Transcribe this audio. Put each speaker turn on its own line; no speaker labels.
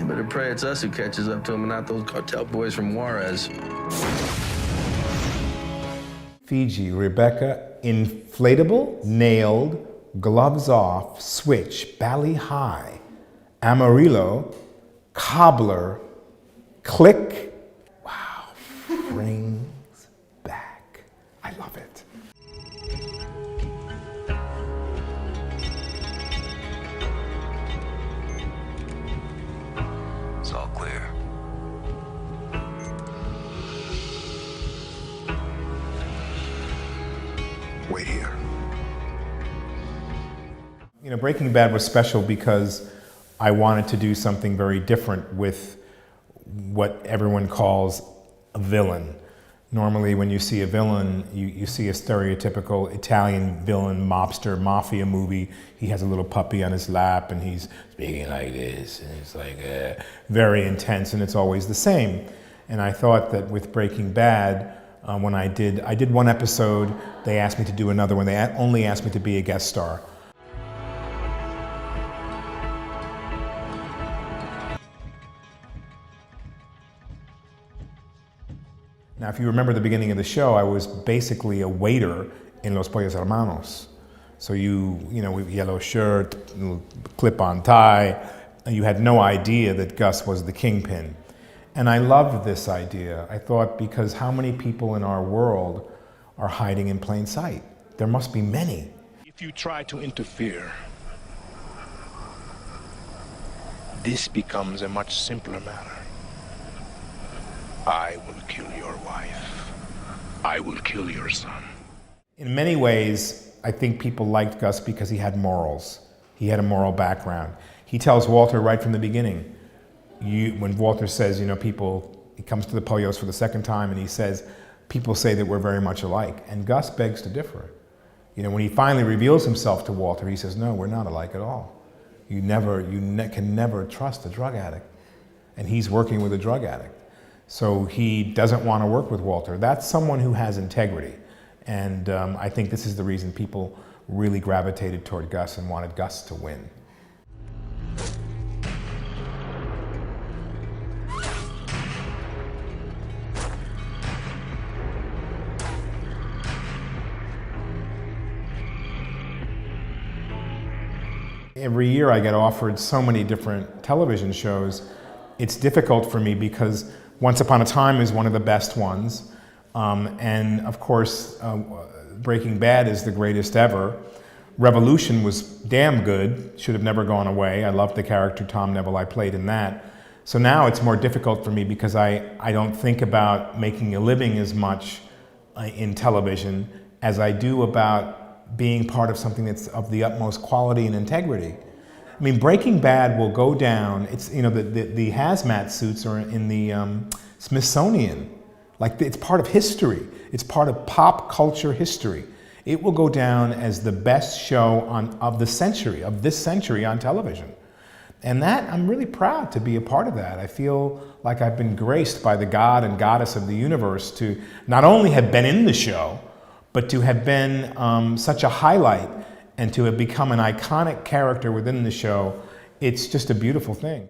You better pray it's us who catches up to him and not those cartel boys from Juarez.
Fiji, Rebecca, inflatable, nailed, gloves off, switch, bally high, Amarillo, cobbler, click. Wow, Fring's back. I love it.
It's all clear. Wait here.
You know, Breaking Bad was special because I wanted to do something very different with what everyone calls a villain. Normally when you see a villain, you see a stereotypical Italian villain, mobster, mafia movie. He has a little puppy on his lap and he's speaking like this, and it's like very intense, and it's always the same. And I thought that with Breaking Bad, when I did one episode, they asked me to do another one. They only asked me to be a guest star. Now, if you remember the beginning of the show, I was basically a waiter in Los Pollos Hermanos. So you know, with yellow shirt, clip-on tie, and you had no idea that Gus was the kingpin. And I loved this idea. I thought, because how many people in our world are hiding in plain sight? There must be many.
If you try to interfere, this becomes a much simpler matter. I will kill your wife. I will kill your son.
In many ways, I think people liked Gus because he had morals. He had a moral background. He tells Walter right from the beginning, when Walter says, you know, he comes to the Pollos for the second time and he says, people say that we're very much alike. And Gus begs to differ. You know, when he finally reveals himself to Walter, he says, no, we're not alike at all. You can never trust a drug addict. And he's working with a drug addict. So he doesn't want to work with Walter. That's someone who has integrity. And I think this is the reason people really gravitated toward Gus and wanted Gus to win. Every year I get offered so many different television shows. It's difficult for me because Once Upon a Time is one of the best ones. And of course, Breaking Bad is the greatest ever. Revolution was damn good, should have never gone away. I loved the character Tom Neville I played in that. So now it's more difficult for me because I don't think about making a living as much in television as I do about being part of something that's of the utmost quality and integrity. I mean, Breaking Bad will go down. It's, you know, the hazmat suits are in the Smithsonian. Like, it's part of history. It's part of pop culture history. It will go down as the best show of this century on television. And that, I'm really proud to be a part of that. I feel like I've been graced by the God and Goddess of the universe to not only have been in the show, but to have been such a highlight and to have become an iconic character within the show. It's just a beautiful thing.